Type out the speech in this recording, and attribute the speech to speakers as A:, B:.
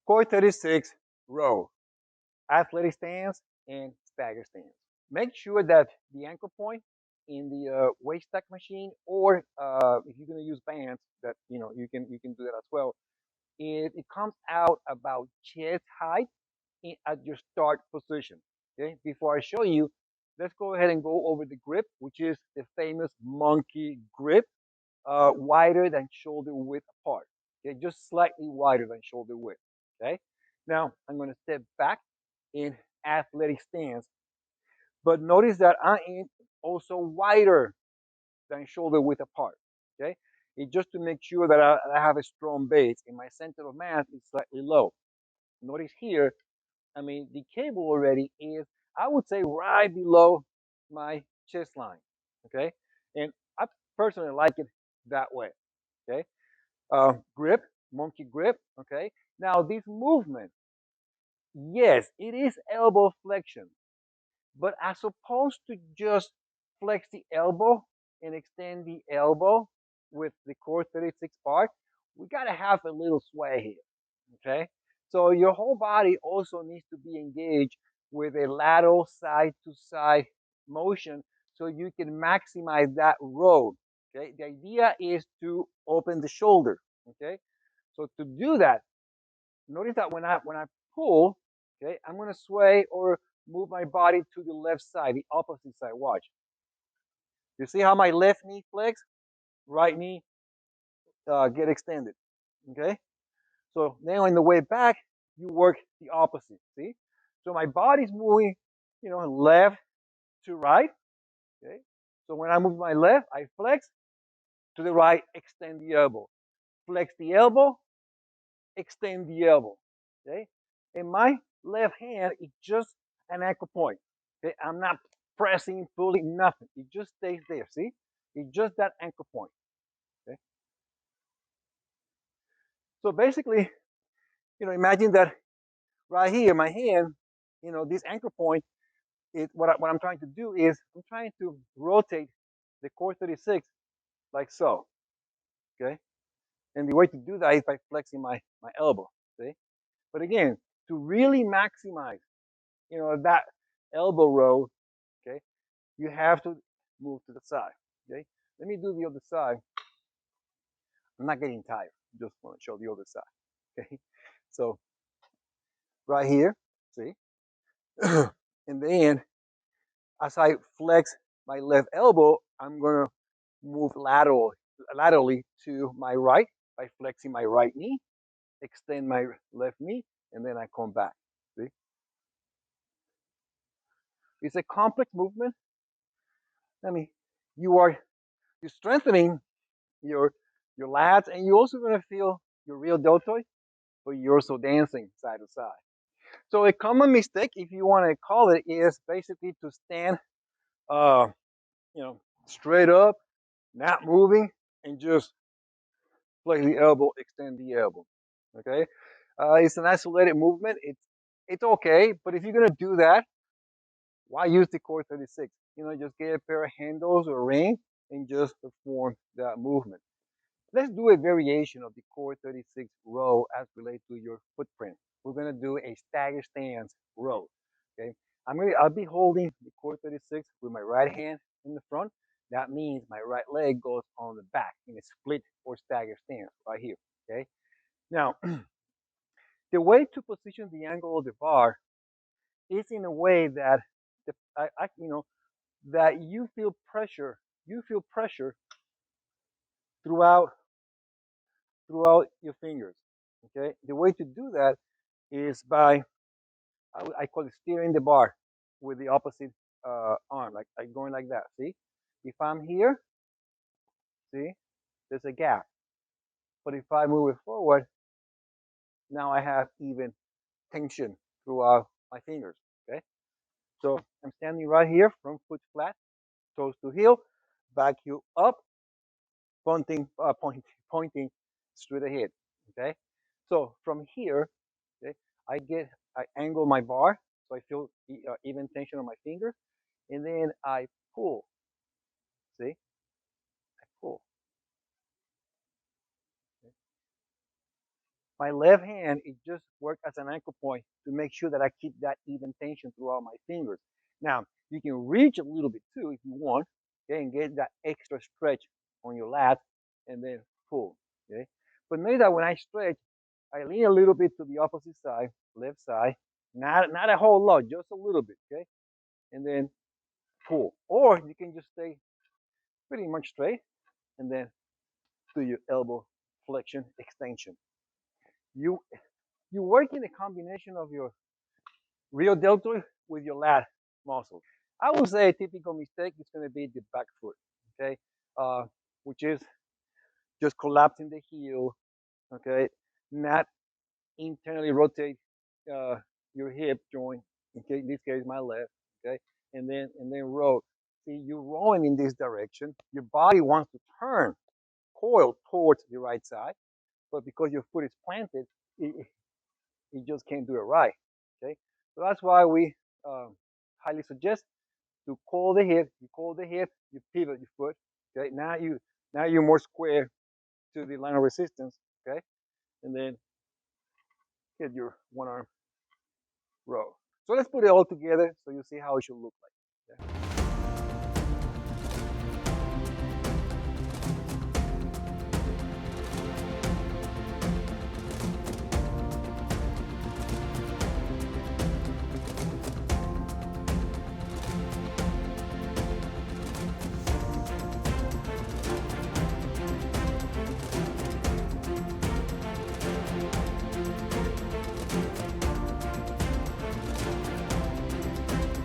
A: Core 36 row, athletic stance, and stagger stance. Make sure that the anchor point in the weight stack machine, or if you're going to use bands, that you can do that as well. It comes out about chest height at your start position. Okay, before I show you, let's go ahead and go over the grip, which is the famous monkey grip, wider than shoulder width apart. Okay, just slightly wider than shoulder width. Okay, now I'm going to step back in athletic stance, but notice that I am also wider than shoulder width apart. Okay, it's just to make sure that I have a strong base and my center of mass is slightly low. Notice here, I mean, the cable already is, I would say, right below my chest line. Okay, and I personally like it that way. Okay, grip, monkey grip. Okay, now this movement, yes, it is elbow flexion, but as opposed to just flex the elbow and extend the elbow with the core 36 part, we gotta have a little sway here. Okay, so your whole body also needs to be engaged with a lateral side to side motion so you can maximize that road. Okay, the idea is to open the shoulder. Okay, so to do that, notice that when I pull, okay, I'm gonna sway or move my body to the left side, the opposite side. Watch. You see how my left knee flex, right knee get extended. Okay. So now in the way back, you work the opposite. See. So my body's moving, left to right. Okay. So when I move my left, I flex to the right, extend the elbow. Flex the elbow, extend the elbow. Okay. And my left hand is just an anchor point. Okay. I'm not pressing, pulling, nothing. It just stays there. See? It's just that anchor point. Okay. So basically, imagine that right here, my hand, this anchor point is what I'm trying to do is I'm trying to rotate the core 36 like so. Okay. And the way to do that is by flexing my elbow. See? But again, to really maximize, that elbow row, okay, you have to move to the side. Okay. Let me do the other side. I'm not getting tired. Just want to show the other side. Okay. So right here, see? And then as I flex my left elbow, I'm gonna move laterally to my right by flexing my right knee, extend my left knee, and then I come back. See? It's a complex movement. I mean, you're strengthening your your lats, and you're also gonna feel your real deltoid, but you're also dancing side to side. So a common mistake, if you want to call it, is basically to stand, uh, straight up, not moving, and just flex the elbow, extend the elbow. Okay, it's an isolated movement. It's okay, but if you're gonna do that, why use the core 36? Just get a pair of handles or a ring and just perform that movement. Let's do a variation of the core 36 row as related to your footprint. We're gonna do a stagger stance row. Okay, I'll be holding the core 36 with my right hand in the front. That means my right leg goes on the back in a split or stagger stance right here. Okay. Now, the way to position the angle of the bar is in a way that that you feel pressure. You feel pressure throughout your fingers. Okay. The way to do that is by I call it steering the bar with the opposite arm, like going like that. See, if I'm here, see, there's a gap. But if I move it forward, now I have even tension throughout my fingers. Okay, so I'm standing right here, front foot flat, toes to heel, back heel up, pointing straight ahead. Okay, so from here, okay, I angle my bar so I feel even tension on my fingers, and then I pull. See, I pull. Okay. My left hand, it just works as an anchor point to make sure that I keep that even tension throughout my fingers. Now, you can reach a little bit too if you want, okay, and get that extra stretch on your lat and then pull, okay? But notice that when I stretch, I lean a little bit to the opposite side, left side, not a whole lot, just a little bit, okay? And then pull. Or you can just stay pretty much straight and then do your elbow flexion extension. You you work in a combination of your real deltoid with your lat muscles. I would say a typical mistake is going to be the back foot, okay, uh, which is just collapsing the heel, okay, not internally rotate uh, your hip joint. Okay, in this case, my left, okay, and then row. See, you're rowing in this direction. Your body wants to turn, coil towards the right side, but because your foot is planted, it just can't do it right. Okay, so that's why we highly suggest to call the hip. You call the hip, you pivot your foot. Okay, now you're more square to the line of resistance. Okay, and then hit your one arm row. So let's put it all together so you see how it should look like. Okay?